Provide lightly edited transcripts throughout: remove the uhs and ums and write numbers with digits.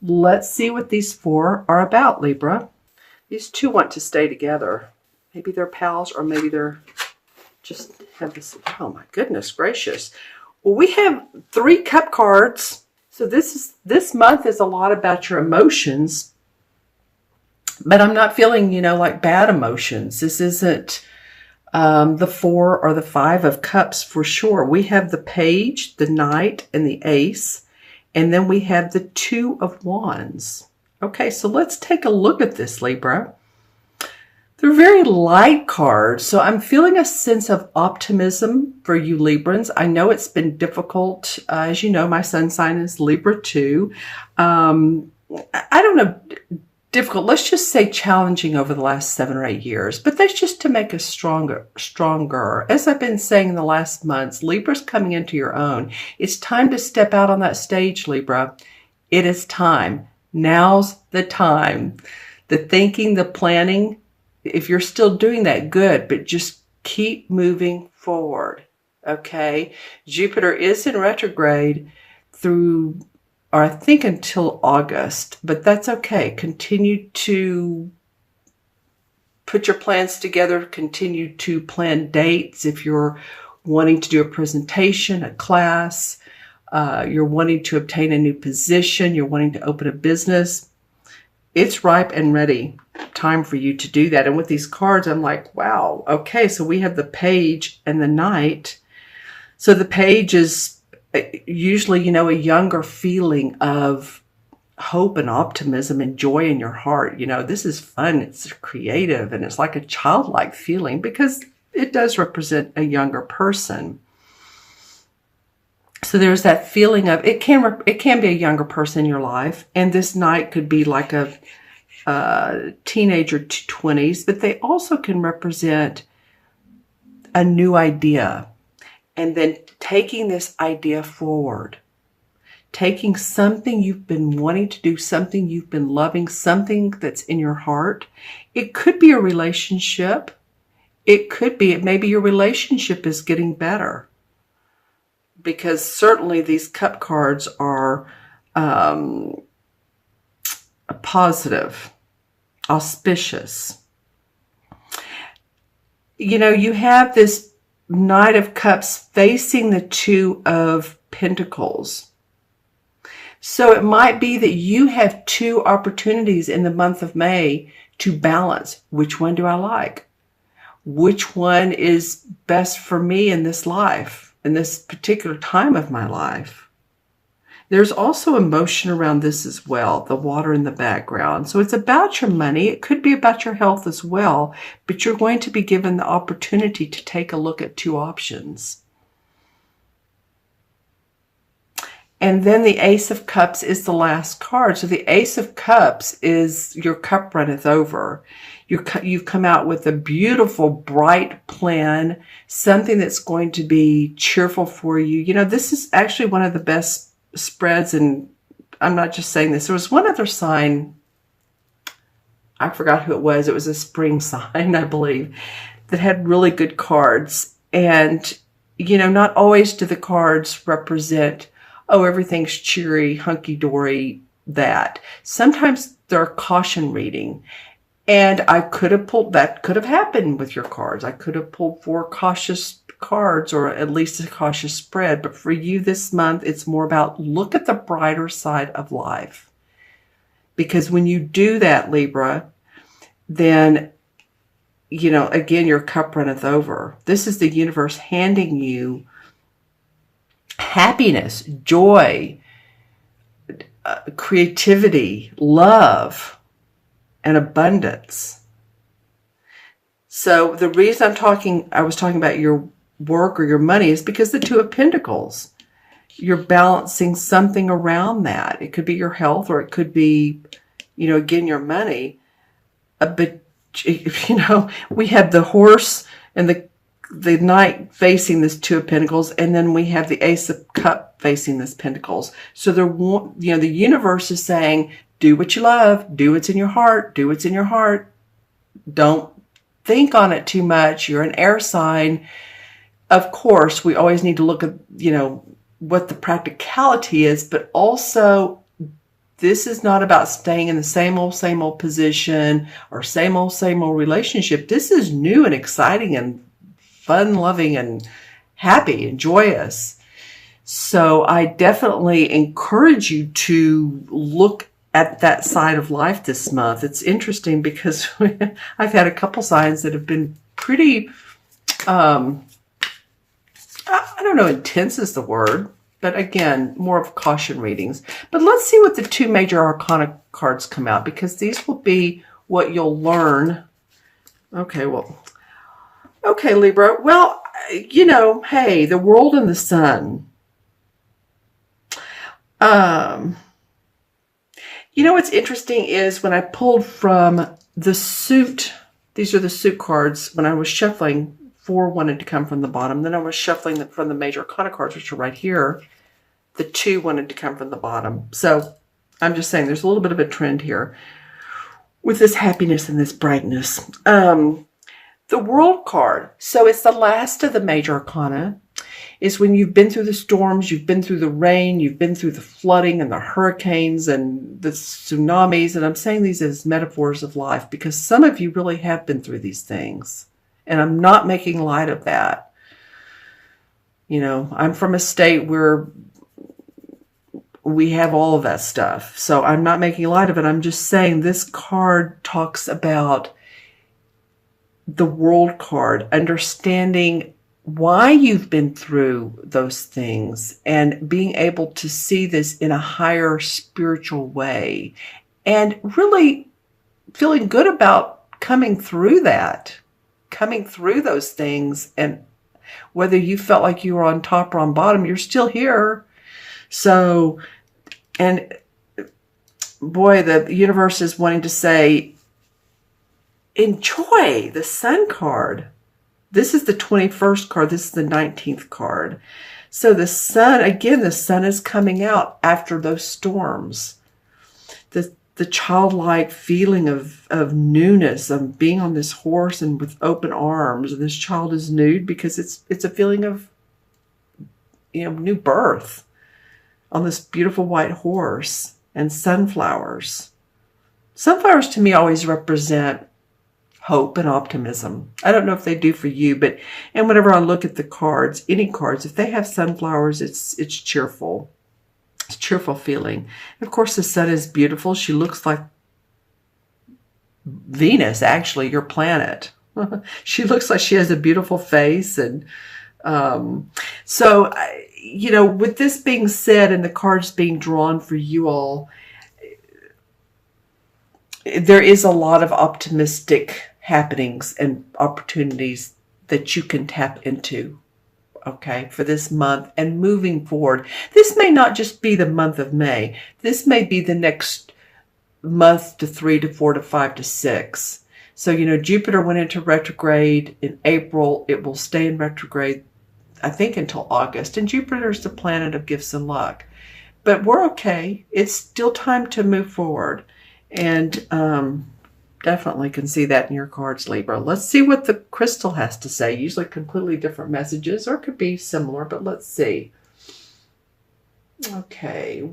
Let's see what these 4 are about, Libra. These 2 want to stay together. Maybe they're pals, or maybe they're just have this. Oh my goodness gracious. Well, we have 3 cup cards. So this month is a lot about your emotions. But I'm not feeling, like bad emotions. This isn't the 4 or the 5 of cups for sure. We have the page, the knight, and the ace. And then we have the 2 of wands. Okay, so let's take a look at this, Libra. They're very light cards, so I'm feeling a sense of optimism for you Librans. I know it's been difficult. As you know, my sun sign is Libra too. I don't know, difficult. Let's just say challenging over the last 7 or 8 years, but that's just to make us stronger. As I've been saying in the last months, Libra's coming into your own. It's time to step out on that stage, Libra. It is time. Now's the time. The thinking, the planning, if you're still doing that, good, but just keep moving forward, okay? Jupiter is in retrograde through, or I think until August, but that's okay. Continue to put your plans together. Continue to plan dates if you're wanting to do a presentation, a class, you're wanting to obtain a new position, you're wanting to open a business. It's ripe and ready time for you to do that. And with these cards, I'm like, wow, okay, so we have the page and the knight. So the page is usually, a younger feeling of hope and optimism and joy in your heart. This is fun, it's creative, and it's like a childlike feeling because it does represent a younger person. So there's that feeling of it can be a younger person in your life, and this knight could be like a teenager to 20s, but they also can represent a new idea, and then taking this idea forward, taking something you've been wanting to do, something you've been loving, something that's in your heart. It could be a relationship. Maybe your relationship is getting better. Because certainly these cup cards are positive, auspicious. You have this Knight of Cups facing the 2 of Pentacles. So it might be that you have 2 opportunities in the month of May to balance. Which one do I like? Which one is best for me in this life? In this particular time of my life. There's also emotion around this as well, the water in the background. So it's about your money. It could be about your health as well, but you're going to be given the opportunity to take a look at 2 options. And then the Ace of Cups is the last card. So the Ace of Cups is your cup runneth over. You've come out with a beautiful, bright plan, something that's going to be cheerful for you. This is actually one of the best spreads, and I'm not just saying this. There was one other sign, I forgot who it was. It was a spring sign, I believe, that had really good cards. And, not always do the cards represent, oh, everything's cheery, hunky-dory, that. Sometimes they're a caution reading. And that could have happened with your cards. I could have pulled 4 cautious cards, or at least a cautious spread. But for you this month, it's more about look at the brighter side of life. Because when you do that, Libra, then, again, your cup runneth over. This is the universe handing you happiness, joy, creativity, love, and abundance. So the reason I was talking about your work or your money is because the 2 of Pentacles, you're balancing something around that. It could be your health, or it could be, again, your money. But, we have the horse and the knight facing this 2 of Pentacles, and then we have the Ace of Cup facing this Pentacles. So the universe is saying, do what you love. Do what's in your heart. Do what's in your heart. Don't think on it too much. You're an air sign. Of course, we always need to look at, what the practicality is, but also This is not about staying in the same old position or same old relationship. This is new and exciting and fun, loving, and happy and joyous. So I definitely encourage you to look at that side of life this month. It's interesting because I've had a couple signs that have been pretty, I don't know, intense is the word, but again, more of caution readings. But let's see what the 2 major arcana cards come out, because these will be what you'll learn. Okay, Libra. Well, hey, the world and the sun. What's interesting is when I pulled from the suit, these are the suit cards, when I was shuffling, 4 wanted to come from the bottom. Then I was shuffling from the major arcana cards, which are right here. The 2 wanted to come from the bottom. So I'm just saying there's a little bit of a trend here with this happiness and this brightness. The world card. So it's the last of the major arcana. Is when you've been through the storms, you've been through the rain, you've been through the flooding and the hurricanes and the tsunamis. And I'm saying these as metaphors of life because some of you really have been through these things. And I'm not making light of that. I'm from a state where we have all of that stuff. So I'm not making light of it. I'm just saying this card talks about the world card, understanding why you've been through those things and being able to see this in a higher spiritual way and really feeling good about coming through those things. And whether you felt like you were on top or on bottom, you're still here. So, and boy, the universe is wanting to say, enjoy the sun card. This is the 21st card. This is the 19th card. So the sun, again, the sun is coming out after those storms. The childlike feeling of newness, of being on this horse and with open arms. And this child is nude because it's a feeling of, new birth on this beautiful white horse and sunflowers. Sunflowers to me always represent hope and optimism. I don't know if they do for you, and whenever I look at the cards, any cards, if they have sunflowers, it's cheerful. It's a cheerful feeling. And of course, the sun is beautiful. She looks like Venus, actually, your planet. She looks like she has a beautiful face. And so, with this being said and the cards being drawn for you all, there is a lot of optimistic happenings and opportunities that you can tap into, okay, for this month and moving forward. This may not just be the month of May. This may be the next month to 3 to 4 to 5 to 6. So, Jupiter went into retrograde in April. It will stay in retrograde, I think, until August. And Jupiter is the planet of gifts and luck. But we're okay. It's still time to move forward. And definitely can see that in your cards, Libra. Let's see what the crystal has to say. Usually completely different messages, or it could be similar, but let's see. Okay,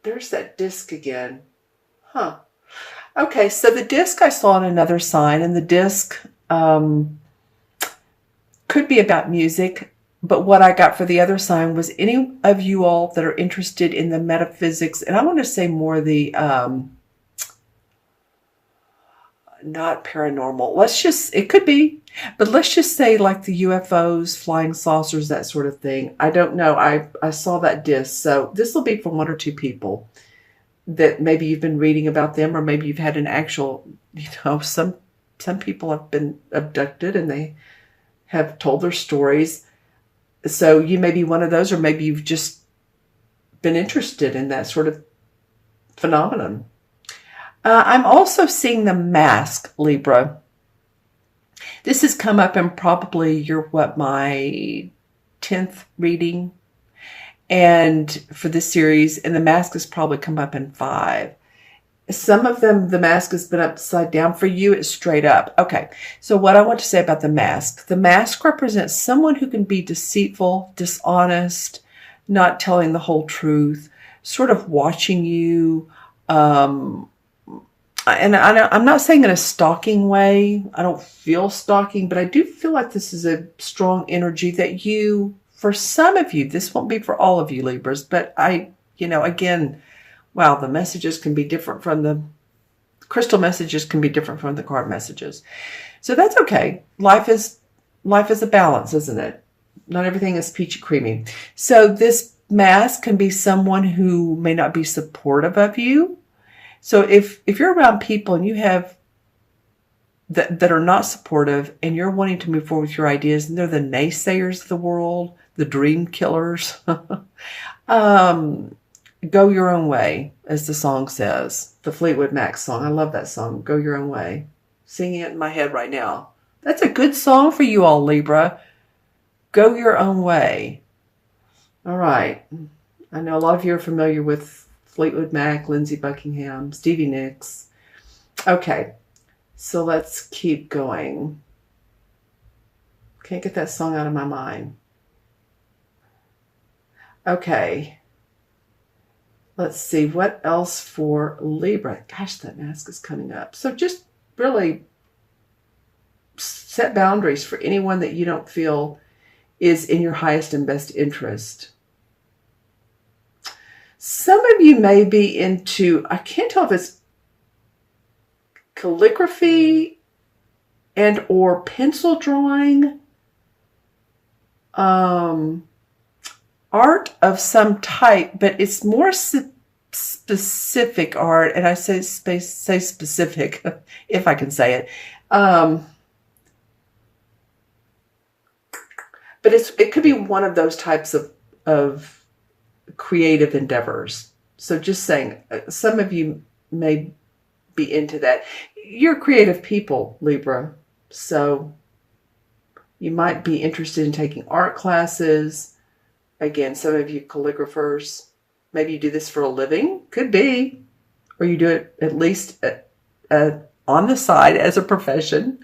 there's that disc again. Huh. Okay, so the disc I saw in another sign, and the disc could be about music. But what I got for the other sign was any of you all that are interested in the metaphysics, and I want to say more the, not paranormal. It could be, but let's just say like the UFOs, flying saucers, that sort of thing. I don't know. I saw that disc. So this will be for 1 or 2 people that maybe you've been reading about them, or maybe you've had an actual, some people have been abducted and they have told their stories. So you may be one of those, or maybe you've just been interested in that sort of phenomenon. I'm also seeing the mask, Libra. This has come up in probably my 10th reading, and for this series, and the mask has probably come up in 5. Some of them, the mask has been upside down. For you, it's straight up. Okay, so what I want to say about the mask represents someone who can be deceitful, dishonest, not telling the whole truth, sort of watching you. And I'm not saying in a stalking way. I don't feel stalking, but I do feel like this is a strong energy that you, for some of you, this won't be for all of you Libras, but again, wow, the messages can be different from the crystal messages can be different from the card messages. So that's okay. Life is a balance, isn't it? Not everything is peachy creamy. So this mask can be someone who may not be supportive of you. So if you're around people and you have that are not supportive and you're wanting to move forward with your ideas and they're the naysayers of the world, the dream killers, go your own way, as the song says. The Fleetwood Mac song. I love that song. Go your own way. Singing it in my head right now. That's a good song for you all, Libra. Go your own way. All right. I know a lot of you are familiar with Fleetwood Mac, Lindsey Buckingham, Stevie Nicks. Okay. So let's keep going. Can't get that song out of my mind. Okay. Let's see. What else for Libra? Gosh, that mask is coming up. So just really set boundaries for anyone that you don't feel is in your highest and best interest. Some of you may be into, I can't tell if it's calligraphy and or pencil drawing, art of some type, but it's more specific art, and I say specific, if I can say it. But it could be one of those types of creative endeavors. So just saying, some of you may be into that. You're creative people, Libra. So you might be interested in taking art classes. Again, some of you calligraphers, maybe you do this for a living. Could be. Or you do it at least on the side as a profession.